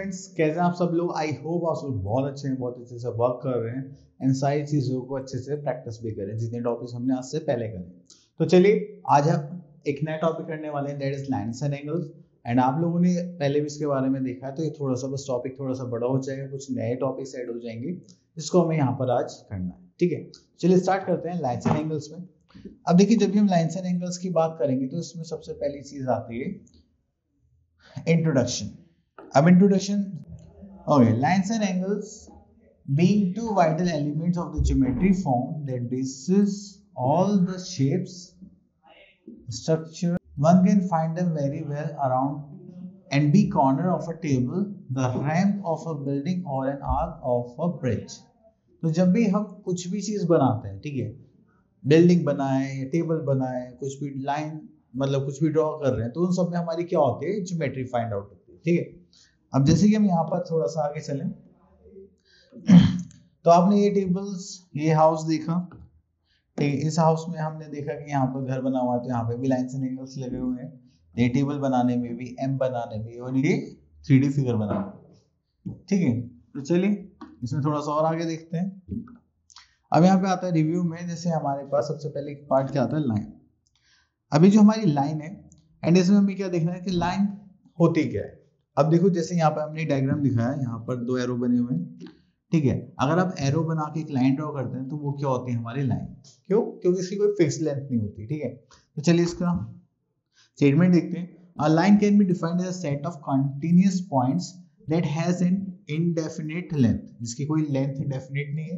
Students, कैसे हैं आप सब लोग? आई होप आप सब बहुत अच्छे हैं, बहुत अच्छे से वर्क कर रहे हैं एंड सारी चीज़ों को अच्छे से प्रैक्टिस भी करें जितने टॉपिक्स हमने आज से पहले करे। तो चलिए आज हम एक नया टॉपिक करने वाले हैं, that is lines and angles. And आप लोगों ने पहले भी इसके बारे में देखा है, तो ये थोड़ा सा बस टॉपिक थोड़ा सा बड़ा हो जाएगा, कुछ नए टॉपिक्स ऐड हो जाएंगे जिसको हमें यहाँ पर आज करना है। ठीक है, चलिए स्टार्ट करते हैं लाइन्स एंड एंगल्स में। अब देखिए, जब भी हम लाइन्स एंड एंगल्स की बात करेंगे तो इसमें सबसे पहली चीज आती है इंट्रोडक्शन। अब introduction, okay, lines and angles being two vital elements of the geometry form that bases all the shapes, structure. One can find them very well around and be corner of a table, the ramp of a building or an arc of a bridge. तो जब भी हम कुछ भी चीज बनाते हैं, ठीक है, बिल्डिंग बनाए या टेबल बनाए, कुछ भी लाइन मतलब कुछ भी ड्रॉ कर रहे हैं, तो उन सब में हमारी क्या होती है, ज्योमेट्री फाइंड आउट होती है। ठीक है, अब जैसे कि हम यहाँ पर थोड़ा सा आगे चलें तो आपने ये टेबल्स, ये हाउस देखा, ठीक है, इस हाउस में हमने देखा कि यहाँ पर घर बना हुआ है, तो यहाँ पे भी लाइन्स एंड एंगल्स लगे हुए हैं। ये टेबल बनाने में भी, एम बनाने में, और ये 3D फिगर बनाने में। ठीक है, तो चलिए इसमें थोड़ा सा और आगे देखते हैं। अब यहाँ पे आता है रिव्यू में, जैसे हमारे पास सबसे पहले एक पार्ट क्या आता है, लाइन। अभी जो हमारी लाइन है, एंड इसमें हमें क्या देखना है कि लाइन होती क्या है। अब देखो, जैसे यहाँ पर हमने डायग्राम दिखाया है, यहाँ पर 2 एरो बने हुए हैं। ठीक है, अगर आप एरो बना के एक लाइन ड्रॉ करते हैं तो वो क्या होती है, हमारी लाइन। क्यों? क्योंकि इसकी कोई फिक्स लेंथ नहीं होती। ठीक है, तो चलिए इसका स्टेटमेंट देखते हैं। A line can be defined as a set of continuous points that has an indefinite length, जिसकी कोई लेंथ डेफिनिट नहीं है,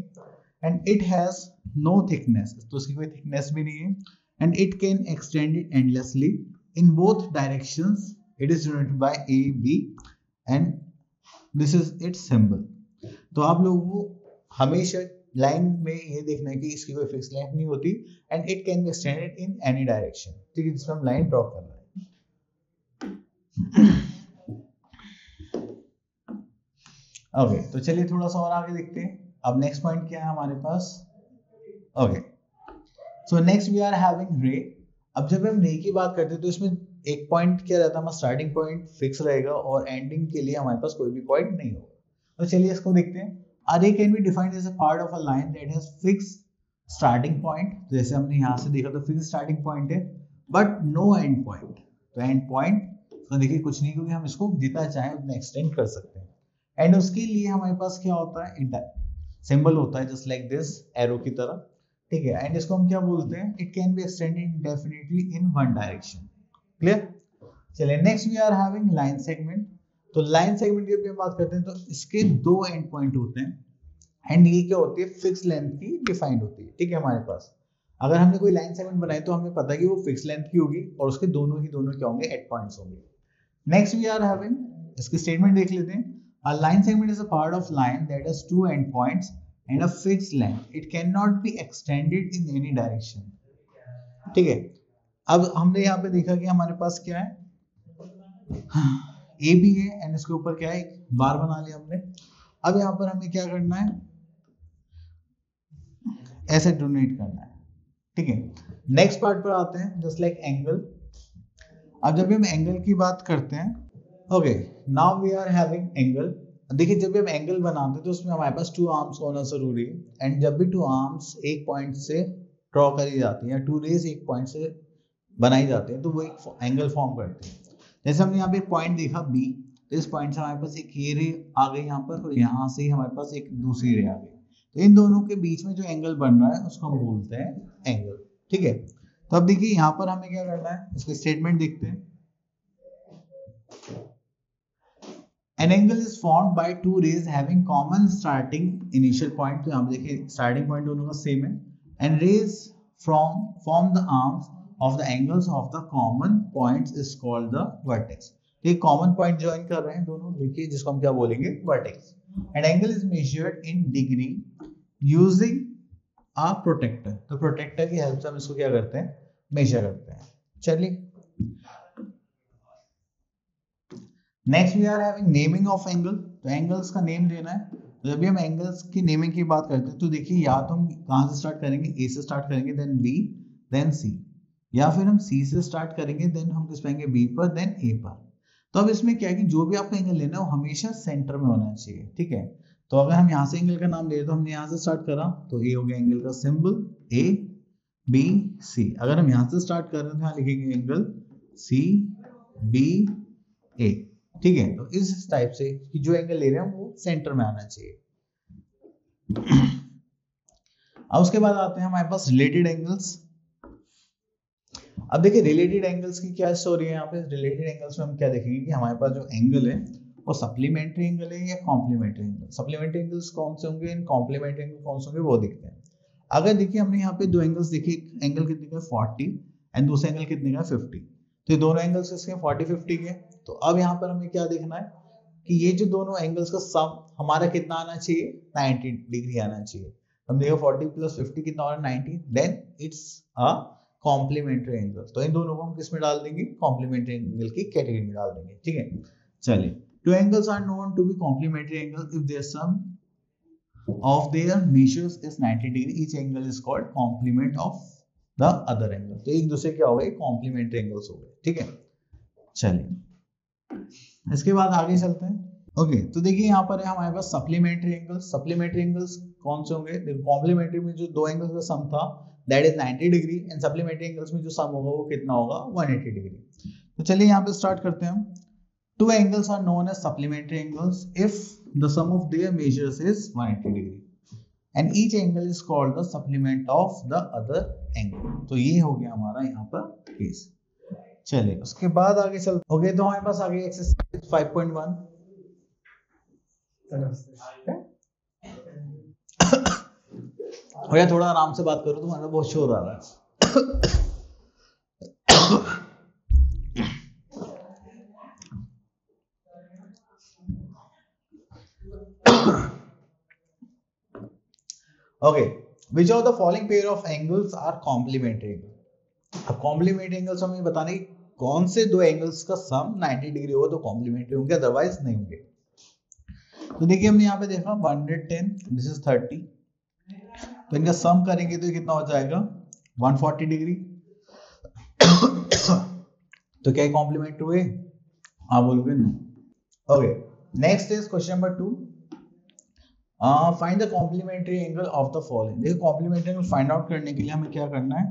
and it has no thickness, तो इसकी कोई थिकनेस भी नहीं है, and it can extend it endlessly in both directions. It is denoted by A, B, and this is its symbol. तो आप लोगों को हमेशा लाइन में ये देखना है कि इसकी कोई फिक्स लेंथ नहीं होती, and it can be extended in any direction. ठीक है, जिसमें हम लाइन ड्रॉ कर रहे हैं। ओके, तो चलिए थोड़ा सा और आगे देखते हैं। अब नेक्स्ट पॉइंट क्या है हमारे पास? Okay, so next we are having ray. अब जब हम रे की बात करते हैं तो इसमें एक पॉइंट क्या रहता है, हमारा स्टार्टिंग पॉइंट फिक्स रहेगा और एंडिंग के लिए हमारे पास कोई भी पॉइंट नहीं होगा। तो चलिए इसको देखते हैं। A ray can be defined as a part of a line that has fix starting point. जैसे हमने यहाँ से देखा तो फिक्स स्टार्टिंग पॉइंट है, बट नो एंड पॉइंट। तो एंड पॉइंट तो देखिए कुछ नहीं, क्योंकि हम इसको जितना चाहें उतना एक्सटेंड कर सकते हैं। एंड उसके लिए हमारे पास क्या होता है, सिंबल होता है, जस्ट लाइक दिस, एरो की तरह। ठीक है, एंड इसको हम क्या बोलते हैं, it can be extended indefinitely in one direction. Clear? चलिए next we are having line segment. तो लाइन सेगमेंट की हम बात करते हैं तो इसके 2 एंड पॉइंट होते हैं, एंड ये क्या होती है, फिक्स लेंथ की डिफाइंड होती है। ठीक है, हमारे पास अगर हमने कोई लाइन सेगमेंट बनाई तो हमें पता है कि वो फिक्स लेंथ की होगी और उसके दोनों क्या होंगे, एंड पॉइंट्स होंगे। नेक्स्ट वी आर हैविंग, इसकी स्टेटमेंट देख लेते हैं। A line segment is a part of line that has 2 and points and a fix length, it can not be extended in any direction. ठीक है, अब हमने यहाँ पे देखा कि हमारे पास क्या है, ए भी है, एंड इसके ऊपर क्या है, एक बार बना लिया हमने। अब यहाँ पर हमें क्या करना है, ऐसे डोनेट करना है। ठीक है, नेक्स्ट पार्ट पर आते हैं, जस्ट लाइक एंगल। अब जब भी हम एंगल की बात करते हैं, okay, now we are having angle. देखिए, जब भी हम एंगल बनाते हैं तो उसमें हमारे पास 2 आर्म्स होना जरूरी है, एंड जब भी 2 आर्म्स एक पॉइंट से ड्रॉ करी जाती है, 2 रेज एक पॉइंट से बनाई जाती है, तो वो एक एंगल फॉर्म करते हैं। जैसे हमने यहाँ पे पॉइंट देखा बी, तो इस पॉइंट से हमारे पास एक ये रे आ गई यहाँ पर, और यहाँ से ही हमारे पास एक दूसरी रे आ गई। तो इन दोनों के बीच में जो एंगल बन रहा है उसको हम बोलते हैं एंगल। ठीक है, तो अब देखिए यहाँ पर हमें क्या करना है, इसका स्टेटमेंट देखते हैं। An angle is formed by 2 rays having common starting initial point. तो यहाँ पे देखिए स्टार्टिंग पॉइंट दोनों का सेम है, and rays form the arms of the angles of the common points is called the vertex. तो ये कॉमन पॉइंट ज्वाइन कर रहे हैं दोनों, देखिए, जिसको हम क्या बोलेंगे, vertex. And angle is measured in degree using a protractor. तो प्रोटेक्टर की हेल्प से हम इसको क्या करते हैं, मेजर करते हैं। चलिए next we are having naming of angle. तो एंगल्स का नेम देना है। तो जब भी हम एंगल्स की नेमिंग की बात करते हैं तो देखिए, या तो हम कहाँ से स्टार्ट करेंगे, ए से स्टार्ट करेंगे, देन बी, देन सी, या फिर हम सी से स्टार्ट करेंगे, देन हम किस पाएंगे, बी पर, देन ए पर। तो अब इसमें क्या है कि जो भी आपका एंगल लेना है वो हमेशा सेंटर में होना चाहिए, ठीक है। तो अगर हम यहाँ से एंगल का नाम ले तो हमने यहाँ से स्टार्ट करा तो ए हो गया एंगल का सिंबल ए बी सी। अगर हम यहाँ से स्टार्ट कर रहे हैं तो यहाँ लिखेंगे एंगल सी बी ए, ठीक है। तो इस टाइप से कि जो एंगल ले रहे हैं वो सेंटर में आना चाहिए। अब उसके बाद आते हैं हमारे पास रिलेटेड एंगल्स। अब देखिए रिलेटेड एंगल्स की क्या स्टोरी है यहाँ पे। रिलेटेड एंगल्स में हम क्या देखेंगे कि हमारे पास जो एंगल है वो सप्लीमेंट्री एंगल है या कॉम्प्लीमेंट्री एंगल। सप्लीमेंट्री एंगल्स कौन से होंगे, कॉम्प्लीमेंट्री एंगल कौन से होंगे वो देखते हैं। अगर देखिए हमने यहाँ पे दो एंगल्स देखे, एंगल कितने का 40 एंड दूसरा एंगल कितने का 50, तो ये दोनों एंगल्स किसके 40-50 के। तो अब यहाँ पर हमें क्या देखना है कि ये जो दोनों एंगल्स का सम हमारा कितना आना चाहिए, 90 डिग्री आना चाहिए। हम देखो 40 + 50 कितना हो रहा है 90, then it's a complementary angle. तो इन दोनों को हम किस में डाल देंगे, कॉम्प्लीमेंट्री एंगल की कैटेगरी में डाल देंगे, ठीक है। चलिए, two angles are known to be complementary angle if their sum of their measures is 90 degree. Each angle is called complement of the other angle. तो एक दूसरे क्या हो गए, कॉम्प्लीमेंट्री एंगल्स हो गए, ठीक है। चलिए इसके बाद आगे चलते हैं। ओके, तो देखिए यहाँ पर है हमारे पास सप्लीमेंट्री एंगल्स। सप्लीमेंट्री एंगल्स कौन से होंगे, देखो कॉम्प्लीमेंट्री में जो दो एंगल्स का सम था that is 90 degree and supplementary angles में जो सम होगा वो कितना होगा 180 डिग्री। तो चलिए यहाँ पे स्टार्ट करते हैं हम। Two angles are known as supplementary angles if the sum of their measures is 180 degree and each angle is called the supplement of the other angle. तो ये हो गया हमारा यहाँ पर केस। चलिए उसके बाद आगे चलते। ओके, तो हमारे पास आगे एक्सरसाइज 5.1। भैया थोड़ा आराम से बात करो, तुम्हारा बहुत शोर आ रहा है। Okay, which of the following pair of angles are complementary angle? अब कॉम्प्लीमेंट्री एंगल्स हमें बताने की कौन से दो एंगल्स का सम 90 डिग्री होगा तो कॉम्प्लीमेंट्री होंगे, अदरवाइज नहीं होंगे। तो देखिए हमने यहाँ पे देखा 110, दिस इज 30, तो इनका सम करेंगे तो कितना हो जाएगा 140 डिग्री। तो क्या कॉम्प्लीमेंट्री हुए, हाँ बोलोगे no. Okay, next is question number 2। Find the complementary angle of the following. देखो कॉम्प्लीमेंट्री एंगल फाइंड आउट करने के लिए हमें क्या करना है,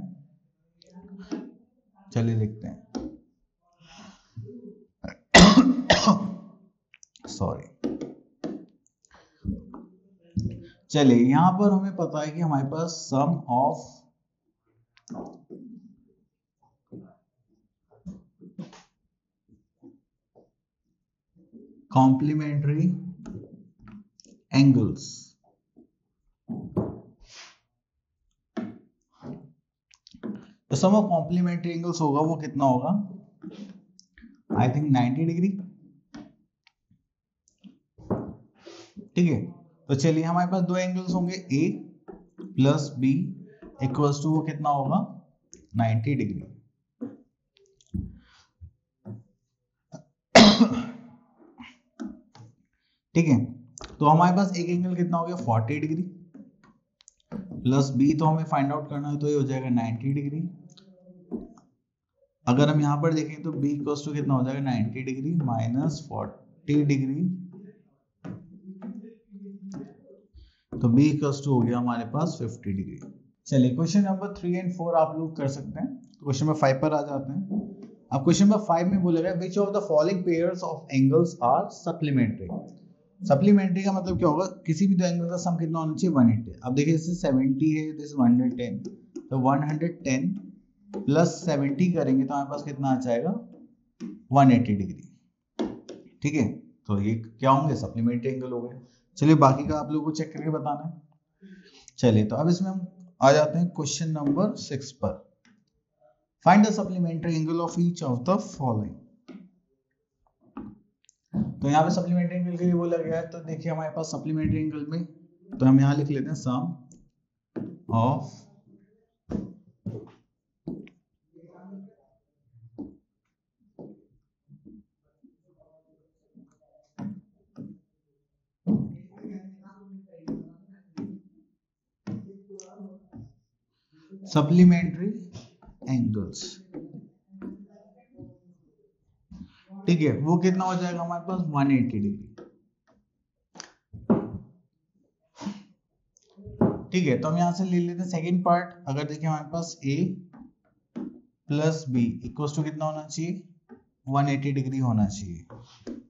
चलिए देखते हैं। सॉरी, चलिए यहां पर हमें पता है कि हमारे पास सम ऑफ कॉम्प्लीमेंट्री एंगल्स तो सम ऑफ कॉम्प्लीमेंट्री एंगल्स होगा वो कितना होगा, आई थिंक 90 डिग्री, ठीक है। तो चलिए हमारे पास दो एंगल्स होंगे A plus B equals to वो कितना होगा 90 डिग्री। ठीक है, तो हमारे पास एक एंगल कितना हो गया 40 डिग्री प्लस B तो हमें फाइंड आउट करना है तो ये हो जाएगा 90 डिग्री। अगर हम यहाँ पर देखें तो B इक्वल्स टू कितना हो जाएगा 90 डिग्री माइनस 40 डिग्री, तो B इक्वल्स टू हो गया हमारे पास 50 डिग्री। चलिए क्वेश्चन नंबर 3 और 4 आप लोग कर सकते हैं। क्वेश्चन नंबर 5 पर आ जाते हैं। अब क्वेश्चन नंबर 5 में बोला गया which of the following pairs of angles are supplementary. Supplementary का मतलब क्या होगा, किसी भी दो एंगल का सम कितना होना चाहिए 180। अब देखिए जैसे 70 है, दिस 110, तो 110 प्लस 70 करेंगे तो हमारे पास कितना आ जाएगा 180 डिग्री, ठीक है। तो ये क्या होंगे सप्लीमेंट्री एंगल हो गए। चलिए बाकी का आप लोगों को चेक करके बताना है। चलिए तो अब इसमें हम आ जाते हैं क्वेश्चन नंबर 6 पर। Find the supplementary angle of each of the following. तो यहाँ पे सप्लीमेंट्री एंगल के लिए बोला गया है, तो देखिए हमारे पास सप्लीमेंट्री एंगल में तो हम यहाँ लिख लेते हैं सम ऑफ सप्लीमेंट्री एंगल्स, ठीक है, वो कितना हो जाएगा हमारे पास 180 डिग्री। ठीक है, तो हम यहां से ले लेते हैं सेकेंड पार्ट। अगर देखिए हमारे पास a plus B equal to कितना होना चाहिए, 180 डिग्री होना चाहिए।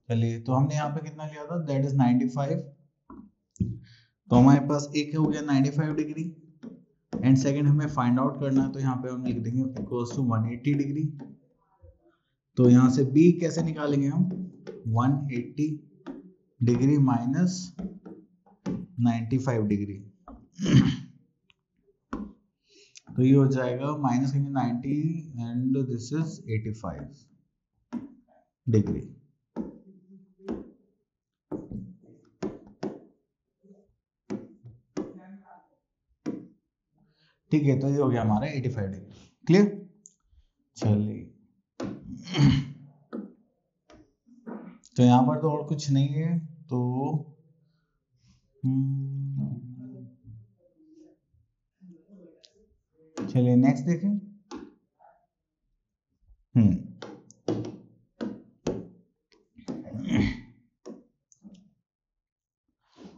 चलिए, तो हमने यहाँ पे कितना लिया था, दैट इज 95। तो हमारे पास एक हो गया 95 डिग्री एंड सेकंड हमें फाइंड आउट करना है, तो यहाँ पे हम लिख देंगे इक्वल टू 180 डिग्री। तो यहाँ से b कैसे निकालेंगे हम, 180 डिग्री माइनस 95 डिग्री। तो ये हो जाएगा माइनस करेंगे 90 एंड दिस इज 85 डिग्री। ठीक है, तो ये हो गया हमारा 85 डिग्री। क्लियर? चलिए, तो यहाँ पर तो और कुछ नहीं है, तो चलिए नेक्स्ट देखें।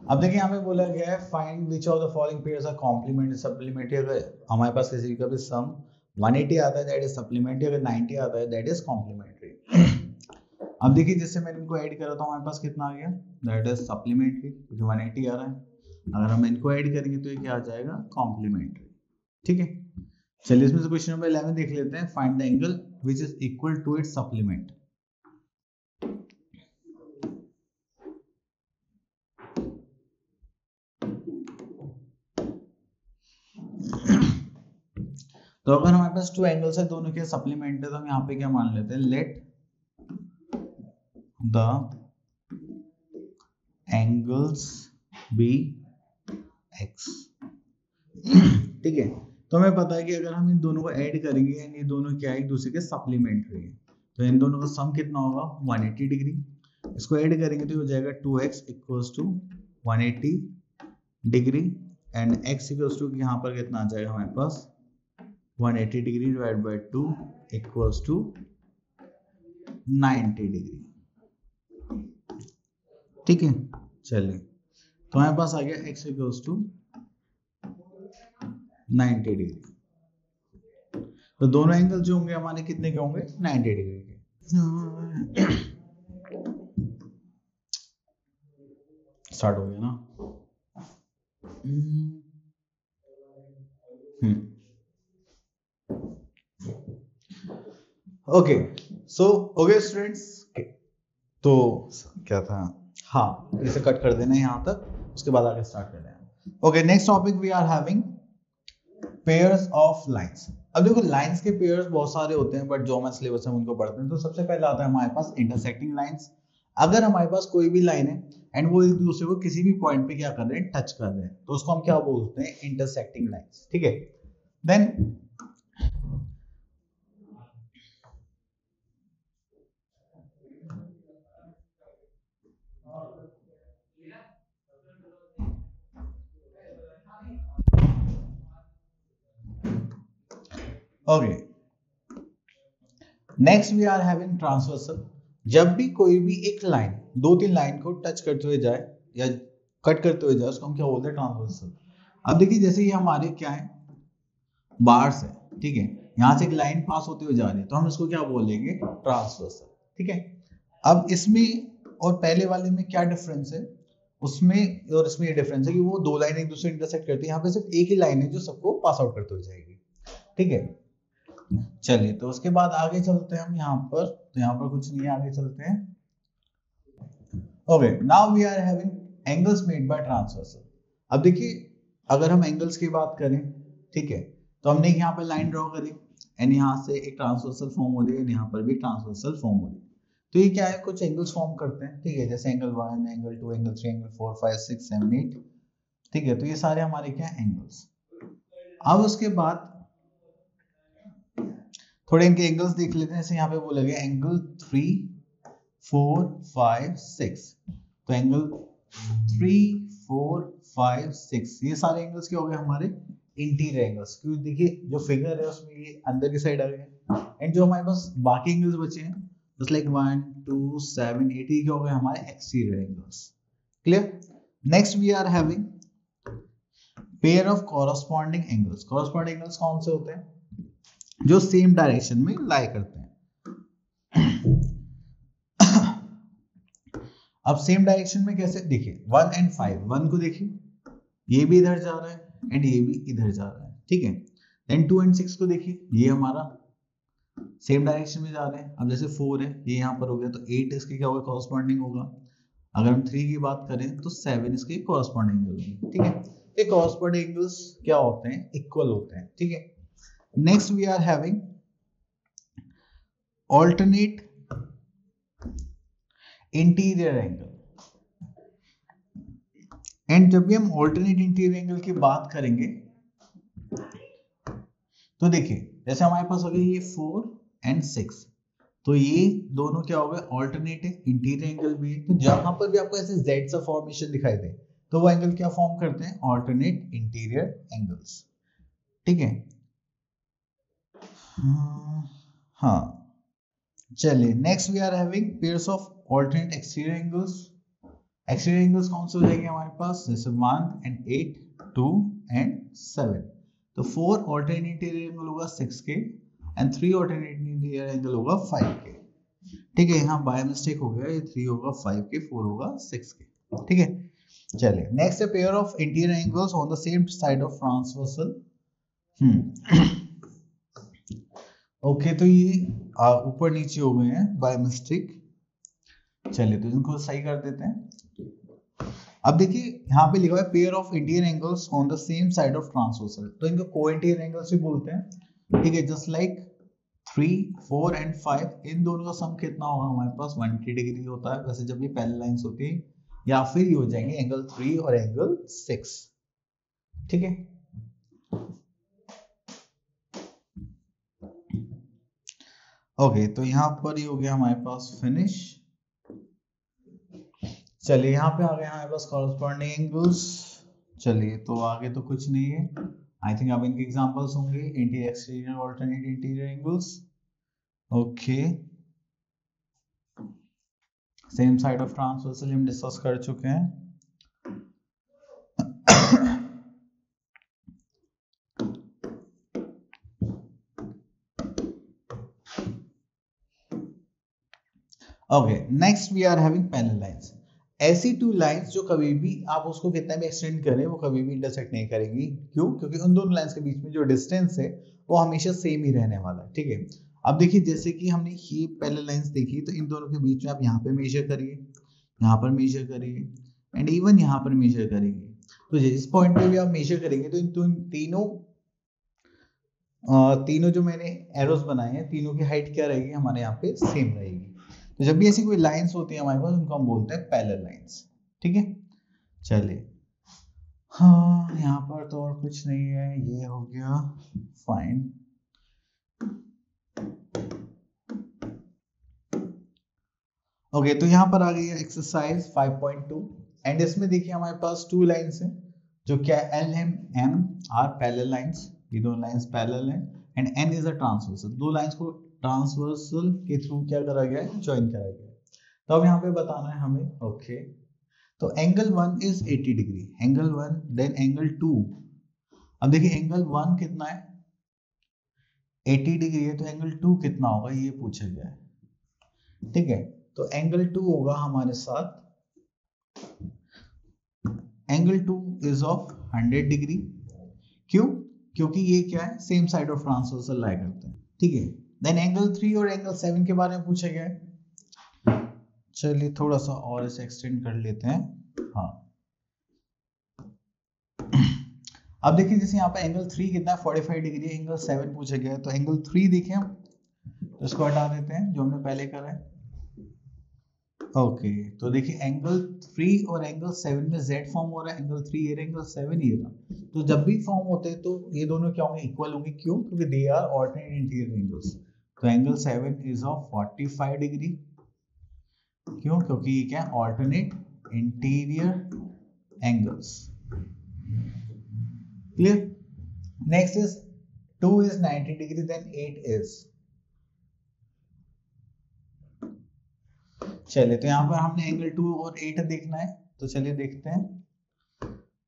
अब देखिए यहाँ पे बोला गया है find which of the following pairs are complementary supplementary. अगर हमारे पास किसी का भी सम 180 आता है दैट इज सप्लीमेंट्री, अगर 90 आता है दैट इज कॉम्प्लीमेंट्री। अब देखिए जैसे मैंने इनको ऐड करा था हमारे पास कितना आ गया, दैट इज सप्लीमेंट्री, क्योंकि 180 आ रहा है। अगर हम इनको ऐड करेंगे तो ये क्या आ जाएगा, कॉम्प्लीमेंट्री। ठीक है, चलिए इसमें से क्वेश्चन नंबर 11 देख लेते हैं। Find the angle which is equal to its supplement. तो अगर हमारे पास टू एंगल्स है, दोनों के सप्लीमेंट है, तो हम यहाँ पे क्या मान लेते हैं, let the angles be X. ठीक है, तो हमें पता है कि अगर हम इन दोनों को ऐड करेंगे एंड ये दोनों क्या है, एक दूसरे के सप्लीमेंट्री है, तो इन दोनों का सम कितना होगा, 180 डिग्री। इसको ऐड करेंगे तो हो जाएगा 2x equals to 180 degree and x equals to यहाँ पर कितना आ जाएगा हमारे पास 180 degree divide by 2 equals to 90 degree. ठीक है, चलिए तो हमारे पास आ गया x इक्वल्स टू 90 डिग्री। तो दोनों एंगल जो होंगे हमारे कितने के होंगे, 90 डिग्री के। स्टार्ट हो गया ना। ओके, सो ओके स्टूडेंट्स, तो क्या था, हाँ इसे कट कर देना है यहाँ तक, उसके बाद आगे स्टार्ट कर देना। Okay, next topic we are having pairs of lines. अब देखो लाइंस के पेयर्स बहुत सारे होते हैं, बट जो हमारे सिलेबस में उनको पढ़ते हैं। तो सबसे पहले आता है हमारे पास इंटरसेक्टिंग लाइंस। अगर हमारे पास कोई भी लाइन है एंड वो एक दूसरे को किसी भी पॉइंट पे क्या कर रहे हैं, टच कर रहे हैं, तो उसको हम क्या बोलते हैं, इंटरसेक्टिंग लाइंस। ठीक है, then okay, next we are having transversal. जब भी कोई भी एक लाइन दो तीन लाइन को टच करते हुए जाए या कट करते हुए जाए, उसको हम क्या बोलते हैं, ट्रांसवर्सल। अब देखिए जैसे ये हमारे क्या है, बार्स है। ठीक है, यहां से एक लाइन पास होते हुए जा रही है, तो हम इसको क्या बोलेंगे, ट्रांसवर्सल। ठीक है, अब इसमें और पहले वाले में क्या डिफरेंस है, उसमें और इसमें ये डिफरेंस है कि वो दो लाइन एक दूसरे इंटरसेक्ट करती है, यहाँ पे सिर्फ एक ही लाइन है जो सबको पास आउट करते हुए जाएगी। ठीक है, चलिए तो उसके बाद आगे चलते हैं हम यहाँ पर, तो यहाँ पर कुछ नहीं है, आगे चलते हैं। Okay, now we are having angles made by transversal. अब देखिए अगर हम एंगल्स की बात करें, ठीक है, तो हमने यहाँ पर लाइन ड्रॉ करी एंड यहाँ से एक ट्रांसवर्सल फॉर्म हो रही है, यहाँ पर भी ट्रांसवर्सल फॉर्म हो रही है। तो ये क्या है, कुछ एंगल्स फॉर्म करते हैं। ठीक है, जैसे एंगल 1, एंगल 2, एंगल 3, एंगल 4, 5, 6, 7, 8। ठीक है, तो ये सारे हमारे क्या एंगल्स। अब उसके बाद थोड़े इनके एंगल्स देख लेते हैं। जैसे यहाँ पे बोला गया एंगल 3, 4, 5, 6। तो एंगल 3, 4, 5, 6 ये सारे एंगल्स क्या हो गए हमारे, इंटीरियर एंगल्स। क्योंकि देखिए जो फिगर है उसमें ये अंदर की साइड आ गए, एंड जो हमारे पास बाकी एंगल्स बचे हैं जस्ट लाइक 1 2 7 8 ये क्या हो गए हमारे exterior angles. Clear. Next we are having pair of corresponding angles. Corresponding angles कौन से होते हैं जो सेम डायरेक्शन में लाई करते हैं। अब सेम डायरेक्शन में कैसे देखिए 1 and 5, 1 को देखिए ये भी इधर जा रहा है एंड ये भी इधर जा रहा है, ठीक है। देन 2 and 6 को देखिए ये हमारा सेम डायरेक्शन में जा रहे हैं। अब जैसे 4 है ये यहाँ पर हो गया तो 8 इसके क्या होगा कॉरस्पॉन्डिंग होगा। अगर हम 3 की बात करें तो 7 इसके कॉरस्पॉन्डिंग होंगे, ठीक है। ये कॉरस्पॉन्डिंग एंगल्स क्या होते हैं इक्वल होते हैं, ठीक है। Next we are having alternate interior angle. And जब भी हम ऑल्टरनेट इंटीरियर एंगल की बात करेंगे तो देखिए जैसे हमारे पास हो गया ये 4 and 6, तो ये दोनों क्या हो गए ऑल्टरनेट है, इंटीरियर एंगल भी है। तो जहां पर भी आपको ऐसे Z सा फॉर्मेशन दिखाई दे तो वो एंगल क्या फॉर्म करते हैं ऑल्टरनेट इंटीरियर एंगल्स, ठीक है। हाँ चलिए next we are having pairs of alternate exterior angles. Exterior angles कौन से हो जाएंगे हमारे पास जैसे 1 and 8 2 and 7, तो 4 ऑल्टरनेट इंटीरियर एंगल होगा 6 के एंड 3 ऑल्टरनेट इंटीरियर एंगल होगा 5 के, ठीक है। यहाँ बाय मिस्टेक हो गया, ये 3 होगा 5 के 4 होगा 6 के, ठीक है। चलिए नेक्स्ट है pair of interior angles on the same side of transversal. Okay तो ये ऊपर नीचे हो गए हैं बाय मिस्टेक। चलिए तो इनको सही कर देते हैं। अब देखिए यहाँ पे लिखा हुआ है pair of interior angles on the same side of transversal, तो इनको को इंटीरियर एंगल्स भी बोलते हैं, ठीक है। जस्ट लाइक 3 4 and 5 इन दोनों का सम कितना होगा हमारे पास 180 डिग्री होता है। वैसे जब ये पैरेलल लाइंस होती है या फिर ये हो जाएंगे एंगल 3 और एंगल 6, ठीक है। ओके तो यहाँ पर ये हो गया हमारे पास फिनिश। चलिए यहाँ पे आ गए हमारे पास कॉरस्पॉन्डिंग एंगल्स। चलिए तो आगे तो कुछ नहीं है, आई थिंक अब इनके एग्जांपल्स होंगे interior exterior alternate interior angles. Okay same side of transversal हम डिस्कस कर चुके हैं। Okay next we are having parallel lines. ऐसी टू लाइंस जो कभी भी आप उसको कितना भी एक्सटेंड करें वो कभी भी इंटरसेक्ट नहीं करेंगी। क्यों? क्योंकि उन दोनों लाइंस के बीच में जो डिस्टेंस है वो हमेशा सेम ही रहने वाला है, ठीक है। अब देखिए जैसे कि हमने ये पैरेलल लाइंस देखी तो इन दोनों के बीच में आप यहाँ पे मेजर करिए, यहाँ पर मेजर करिए एंड इवन यहाँ पर मेजर करेंगे। तो जिस पॉइंट पे भी आप मेजर करेंगे तो इन तीनों जो मैंने एरोस बनाए हैं तीनों की हाइट क्या रहेगी हमारे यहाँ पे सेम रहेगी। तो जब भी ऐसी कोई लाइंस होती है हमारे पास उनको हम बोलते हैं पैरेलल लाइंस, ठीक है। चलिए हाँ यहाँ पर तो और कुछ नहीं है, ये हो गया फाइन। ओके तो यहाँ पर आ गई है एक्सरसाइज 5.2 एंड इसमें देखिए हमारे पास 2 लाइंस हैं जो क्या L M M are parallel lines, ये दो लाइंस पैरेलल हैं and N is a transversal. दो लाइंस को ट्रांसवर्सल के थ्रू क्या करा गया है ज्वाइन करा गया है। तो अब यहाँ पे बताना है हमें। ओके तो angle 1 is 80 degree, angle 1 then angle 2। अब देखिए एंगल 1 कितना है 80 डिग्री है तो एंगल 2 कितना होगा ये पूछा गया है, ठीक है। तो एंगल 2 होगा हमारे साथ, एंगल 2 इज ऑफ 100 डिग्री। क्यों? क्योंकि ये क्या है सेम साइड ऑफ ट्रांसवर्सल लाई करते हैं, ठीक है। देन एंगल 3 और एंगल 7 के बारे में पूछा गया है। चलिए थोड़ा सा और इसे एक्सटेंड कर लेते हैं। हाँ अब देखिए जैसे यहाँ पे एंगल 3 कितना है 45 डिग्री, एंगल 7 पूछा गया है तो एंगल 3 देखें हम तो इसको हटा देते हैं जो हमने पहले करा है। ओके तो देखिए एंगल 3 और एंगल 7 में Z फॉर्म हो रहा है, एंगल 3 ये एंगल 7 ये रहा। तो जब भी फॉर्म होते हैं तो ये दोनों क्या होंगे इक्वल होंगे। क्यों? क्योंकि they are alternate interior angles. तो एंगल 7 इज ऑफ 45 डिग्री। क्यों? क्योंकि ये क्या है alternate interior angles. Clear? Next is 2 is 90 degree then 8 is चलिए तो यहाँ पर हमने एंगल 2 और 8 देखना है, तो चलिए देखते हैं।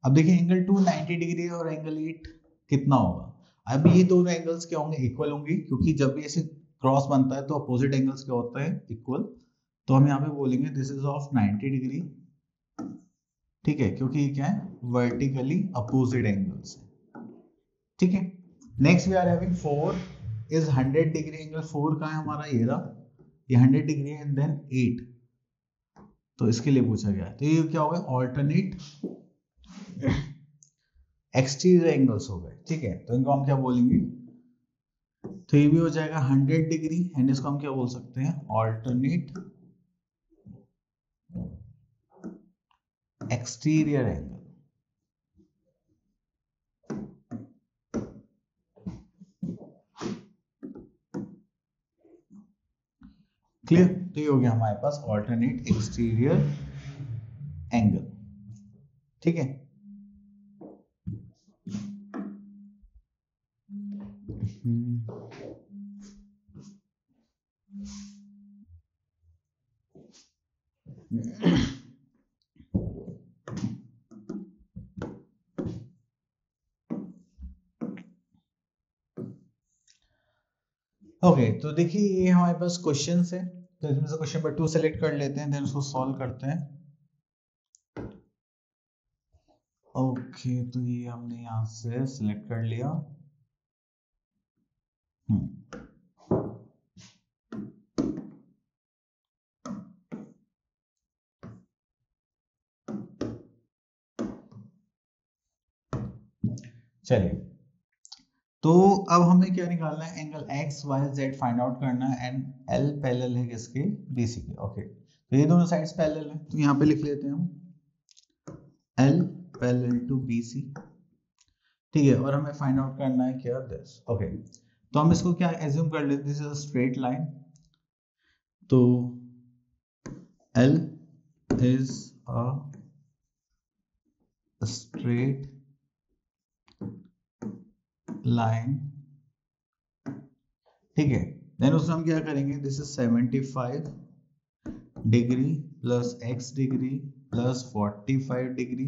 अब देखिए एंगल 2 90 डिग्री और एंगल 8 कितना होगा। अब ये दोनों एंगल्स क्या होंगे, इक्वल होंगे, क्योंकि जब भी ऐसे क्रॉस बनता है तो अपोजिट एंगल्स क्या होता है, इक्वल। तो हम यहाँ पे बोलेंगे दिस इज ऑफ 90 डिग्री, ठीक है, क्योंकि ये क्या है, वर्टिकली अपोजिट एंगल्स है, ठीक है। Next we are having 4 is 100 degree, angle 4 का है हमारा, ये रहा, ये 100 डिग्री है, एंड देन 8, तो इसके लिए पूछा गया है। तो ये क्या होगा, ऑल्टरनेट एक्सटीरियर एंगल्स हो गए, ठीक है। तो इनको हम क्या बोलेंगे, तो ये भी हो जाएगा 100 डिग्री, एंड इसको हम क्या बोल सकते हैं, ऑल्टरनेट एक्सटीरियर एंगल। क्लियर। तो ये हो गया हमारे पास ऑल्टरनेट एक्सटीरियर एंगल, ठीक है। ओके तो देखिए ये हमारे पास क्वेश्चन है, तो इसमें से क्वेश्चन नंबर 2 सेलेक्ट कर लेते हैं, देन उसको सॉल्व करते हैं। ओके तो ये हमने यहाँ से सिलेक्ट कर लिया। चलिए तो अब हमें क्या निकालना है, angle x y z find out करना है, एंड एल पैरेलल है किसके, बीसी के। ओके तो ये दोनों साइड्स पैरेलल है, तो यहाँ पे लिख लेते हैं हम एल पैरेलल टू बीसी, ठीक है। और हमें फाइंड आउट करना है क्या, दिस। ओके तो हम इसको क्या एज्यूम कर लेते हैं, this is a straight line, तो L is a straight line, ठीक है। देन उसमें हम क्या करेंगे, this is 75 degree plus x degree plus 45 degree,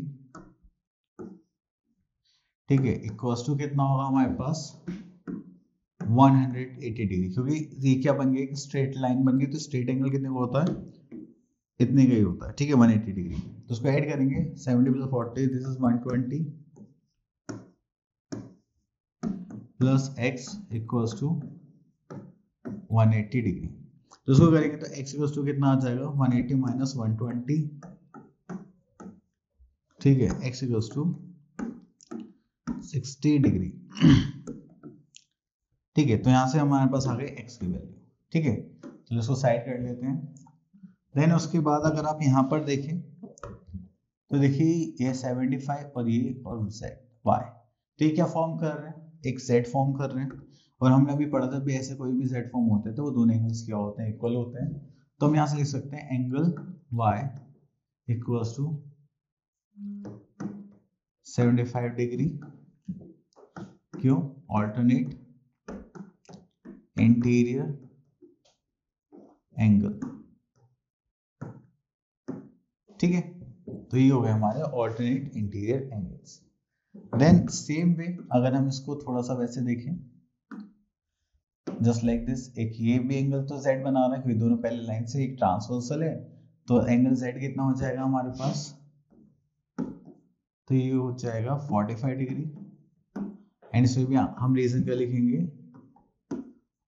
ठीक है, इक्वल्स टू कितना होगा हमारे पास 180 डिग्री, क्योंकि ये क्या बन गया, स्ट्रेट लाइन बन गई, तो स्ट्रेट एंगल कितने का होता है, इतने का ही होता है, ठीक है, 180 डिग्री। तो उसको ऐड करेंगे 70 plus 40, this is 120 plus x equals to 180 degree. तो उसको करेंगे तो x इक्वल्स टू कितना आ जाएगा, 180 माइनस 120, ठीक है, x इक्वल्स टू 60 डिग्री, ठीक है। तो यहाँ से हमारे पास आ गई x की वैल्यू, ठीक है। तो इसको साइड कर लेते हैं। देन उसके बाद अगर आप यहाँ पर देखें तो देखिए ये 75 और ये और z y, तो ये क्या फॉर्म कर रहे हैं, एक z फॉर्म कर रहे हैं। और हमने अभी पढ़ा था भी ऐसे कोई भी z फॉर्म होते हैं तो वो दोनों एंगल्स क्या होते हैं, इक्वल होते हैं। तो हम यहाँ से लिख सकते हैं angle y equals to 75 degree, क्यों, ऑल्टरनेट इंटीरियर एंगल, ठीक है। तो ये हो गए हमारे alternate interior angles. Then same way अगर हम इसको थोड़ा सा वैसे देखें, जस्ट लाइक दिस, एक ये भी एंगल तो z बना रहा है क्योंकि दोनों पहले लाइन से एक ट्रांसवर्सल है, तो एंगल z कितना हो जाएगा हमारे पास, तो ये हो जाएगा 45 डिग्री, एंड इसमें भी हम रीजन क्या लिखेंगे,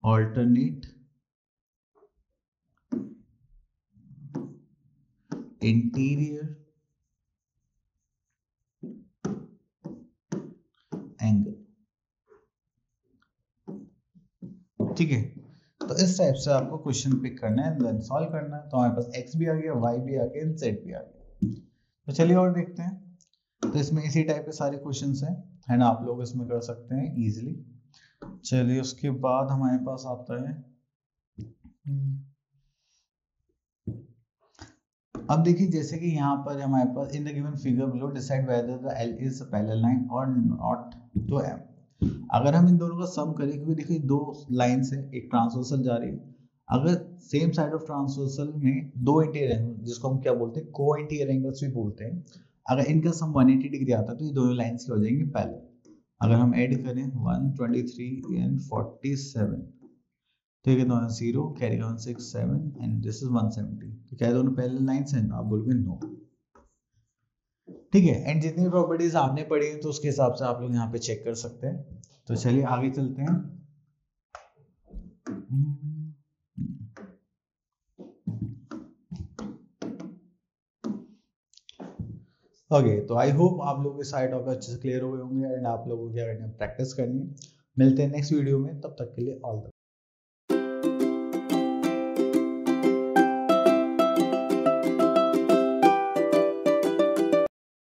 ऑल्टरनेट इंटीरियर एंगल, ठीक है। तो इस टाइप से आपको क्वेश्चन पिक करना है, देन सॉल्व करना है। तो हमारे पास x भी आ गया, y भी आ गया, z भी आ गया। तो चलिए और देखते हैं। तो इसमें इसी टाइप के सारे क्वेश्चंस हैं, है ना, आप लोग इसमें कर सकते हैं इजीली। चलिए उसके बाद हमारे पास आता है, अब देखिए जैसे कि यहाँ पर हमारे पास in the given figure below decide whether the L is parallel line और नॉट टू M। अगर हम इन दोनों का सम करें, क्योंकि देखिए दो लाइन से एक ट्रांसवर्सल जा रही है, अगर सेम साइड ऑफ ट्रांसवर्सल में दो इंटीरियर एंगल, जिसको हम क्या बोलते हैं, को इंटीरियर एंगल्स भी बोलते हैं, अगर इनका सम 180 डिग्री आता है तो ये दोनों लाइंस क्या हो जाएंगी, पैरेलल। अगर हम ऐड करें 123 एंड 47, तो ये कितना 0 कैरी 167 एंड दिस इज 170, तो क्या दोनों पैरेलल लाइंस हैं? आप बोलोगे नो। ठीक है, एंड जितनी प्रॉपर्टीज आपने पढ़ी हैं तो उसके हिसाब से आप लोग यहाँ पे चेक कर सकते हैं। तो चलिए आगे चलते हैं। ओके, तो आई होप आप लोगों के सारे टॉपिक अच्छे से क्लियर हो गए होंगे एंड आप लोगों को क्या करना है, प्रैक्टिस करनी है। मिलते हैं नेक्स्ट वीडियो में, तब तक के लिए ऑल द